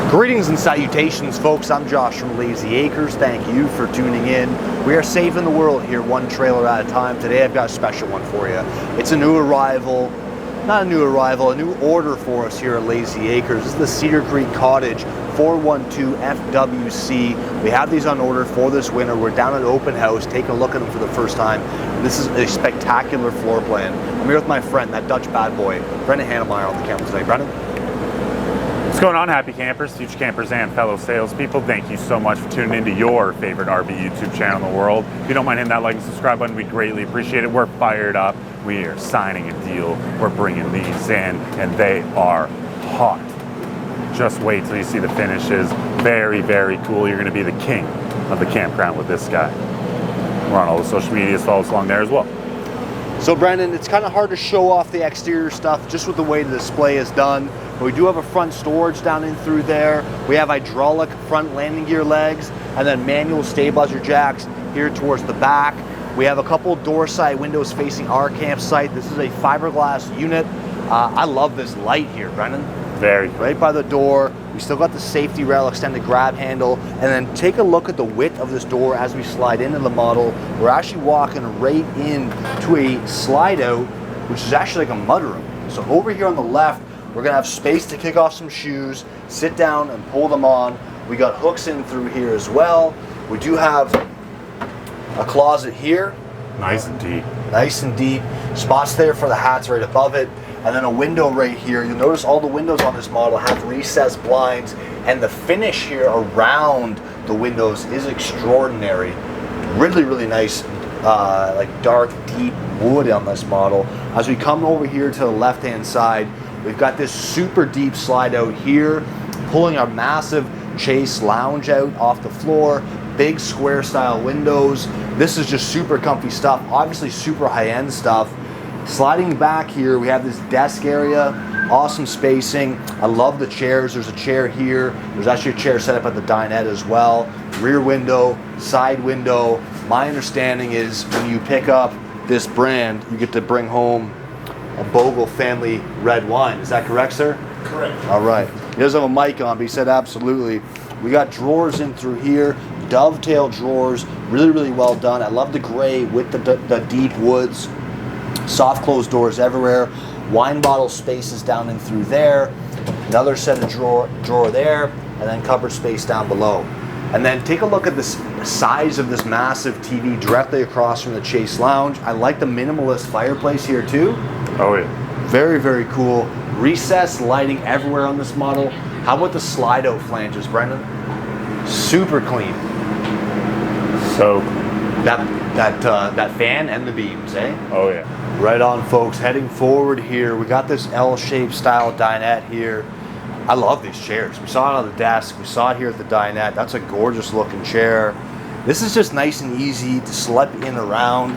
Greetings and salutations, folks. I'm Josh from Layzee Acres. Thank you for tuning in. We are saving the world here, one trailer at a time. Today I've got a special one for you. It's a new arrival, not a new arrival, a new order for us here at Layzee Acres. This is the Cedar Creek Cottage 412 FWC. We have these on order for this winter. We're down at open house, taking a look at them for the first time. And this is a spectacular floor plan. I'm here with my friend, that Dutch bad boy, Brendan Hannemeyer on the camera today. Brendan? What's going on, happy campers, future campers, and fellow salespeople? Thank you so much for tuning into your favorite RV YouTube channel in the world. If you don't mind hitting that like and subscribe button, we'd greatly appreciate it. We're fired up. We are signing a deal. We're bringing these in, and they are hot. Just wait till you see the finishes. Very, very cool. You're going to be the king of the campground with this guy. We're on all the social medias. Follow us along there as well. So Brandon, it's kind of hard to show off the exterior stuff just with the way the display is done. But we do have a front storage down in through there. We have hydraulic front landing gear legs and then manual stabilizer jacks here towards the back. We have a couple door side windows facing our campsite. This is a fiberglass unit. I love this light here, Brendan. Very. Right by the door. We still got the safety rail extended grab handle. And then take a look at the width of this door as we slide into the model. We're actually walking right into a slide out, which is actually like a mudroom. So over here on the left, we're gonna have space to kick off some shoes, sit down and pull them on. We got hooks in through here as well. We do have a closet here. Nice and deep. Nice and deep. Spots there for the hats right above it. And then a window right here. You'll notice all the windows on this model have recessed blinds, and the finish here around the windows is extraordinary. Really, really nice, like dark, deep wood on this model. As we come over here to the left-hand side, we've got this super deep slide out here, pulling our massive Chase lounge out off the floor. Big square style windows. This is just super comfy stuff. Obviously super high-end stuff. Sliding back here, we have this desk area, awesome spacing. I love the chairs. There's a chair here. There's actually a chair set up at the dinette as well. Rear window, side window. My understanding is when you pick up this brand, you get to bring home a Bogle family red wine. Is that correct, sir? Correct. All right. He doesn't have a mic on, but he said absolutely. We got drawers in through here, dovetail drawers, really, really well done. I love the gray with the deep woods. Soft closed doors everywhere. Wine bottle spaces down in through there. Another set of drawer there, and then cupboard space down below. And then take a look at this size of this massive TV directly across from the Chase Lounge. I like the minimalist fireplace here too. Oh yeah. Very, very cool. Recessed lighting everywhere on this model. How about the slide out flanges, Brendan? Super clean. So that fan and the beams, eh? oh yeah. Right on, folks. Heading forward here, we got this L-shaped style dinette here. I love these chairs. We saw it on the desk. We saw it here at the dinette. That's a gorgeous looking chair. This is just nice and easy to slip in around.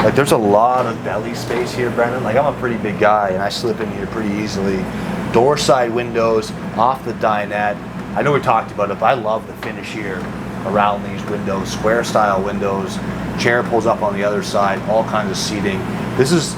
Like there's a lot of belly space here, Brendan. Like I'm a pretty big guy and I slip in here pretty easily. Door side windows off the dinette. I know we talked about it, but I love the finish here around these windows, square style windows. Chair pulls up on the other side, all kinds of seating. This is,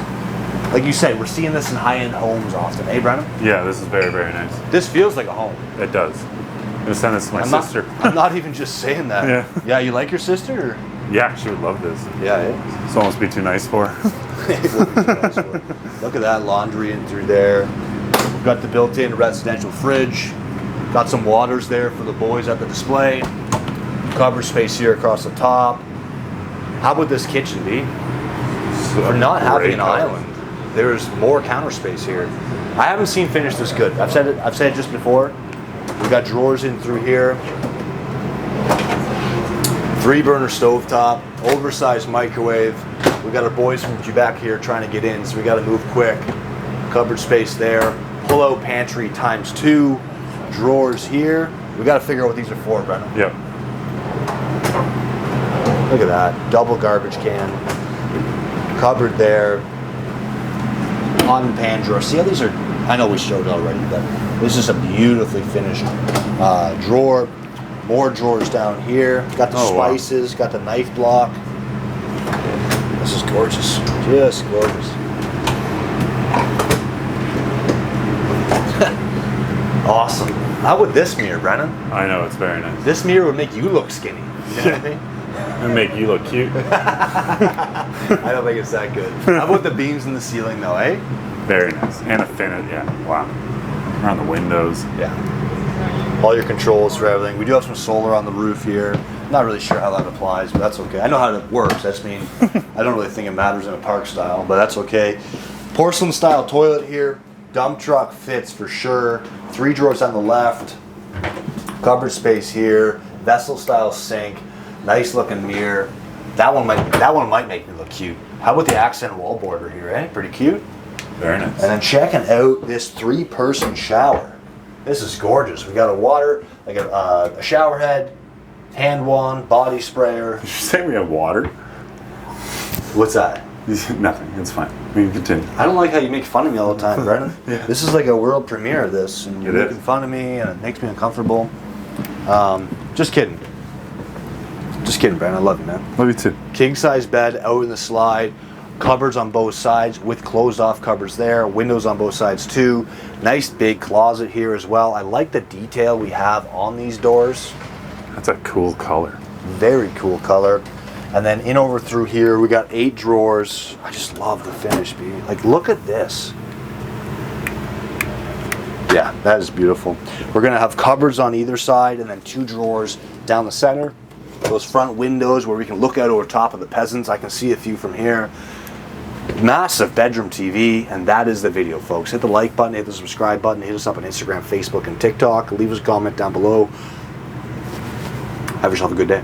like you said, we're seeing this in high-end homes often, eh, Brennan? Yeah, this is very, very nice. This feels like a home. It does. I'm gonna send this to my sister. I'm not even just saying that. Yeah. Yeah, you like your sister? Or? Yeah, she would love this. Yeah, It's almost be too nice for her. it would be nice for it. Look at that laundry in through there. We've got the built-in residential fridge. Got some waters there for the boys at the display. Cupboard space here across the top. How about this kitchen, B? For not having an island, there's more counter space here. I haven't seen finished this good. I've said it just before. We got drawers in through here. 3-burner stovetop, oversized microwave. We got our boys from Quebec here trying to get in, so we got to move quick. Cupboard space there. Pull-out pantry ×2. Drawers here. We got to figure out what these are for, Brennan. Yep. Look at that. Double garbage can. Cupboard there. On the pan drawer. See how these are, I know we showed it already, but this is a beautifully finished drawer. More drawers down here. Got the spices, got the knife block. This is gorgeous. Just gorgeous. How would this mirror, Brennan? I know, it's very nice. This mirror would make you look skinny. You know what I mean? And make you look cute. I don't think it's that good. How about the beams in the ceiling though, eh? Very nice. And a fin, yeah. Wow. Around the windows. Yeah. All your controls for everything. We do have some solar on the roof here. Not really sure how that applies, but that's okay. I know how it works. That's mean I don't really think it matters in a park style, but that's okay. Porcelain style toilet here. Dump truck fits for sure. 3 drawers on the left. Cupboard space here. Vessel style sink. Nice looking mirror. That one might make me look cute. How about the accent wall border here, eh? Pretty cute. Very nice. And then checking out this 3-person shower. This is gorgeous. We got a water, like a shower head, hand wand, body sprayer. Did you say we have water? What's that? Nothing. It's fine. We can continue. I don't like how you make fun of me all the time, Brennan. Yeah. This is like a world premiere of this, and you're It is. making fun of me, and it makes me uncomfortable. Just kidding. Just kidding, Brennan. I love you, man. Love you too. King size bed out in the slide. Cupboards on both sides with closed off cupboards there. Windows on both sides too. Nice big closet here as well. I like the detail we have on these doors. That's a cool color. Very cool color. And then in over through here, we got 8 drawers. I just love the finish, B. Like, look at this. Yeah, that is beautiful. We're gonna have cupboards on either side and then 2 drawers down the center. Those front windows where we can look out over top of the peasants. I can see a few from here. Massive bedroom TV, and that is the video, folks. Hit the like button, hit the subscribe button, hit us up on Instagram, Facebook, and TikTok. Leave us a comment down below. Have yourself a good day.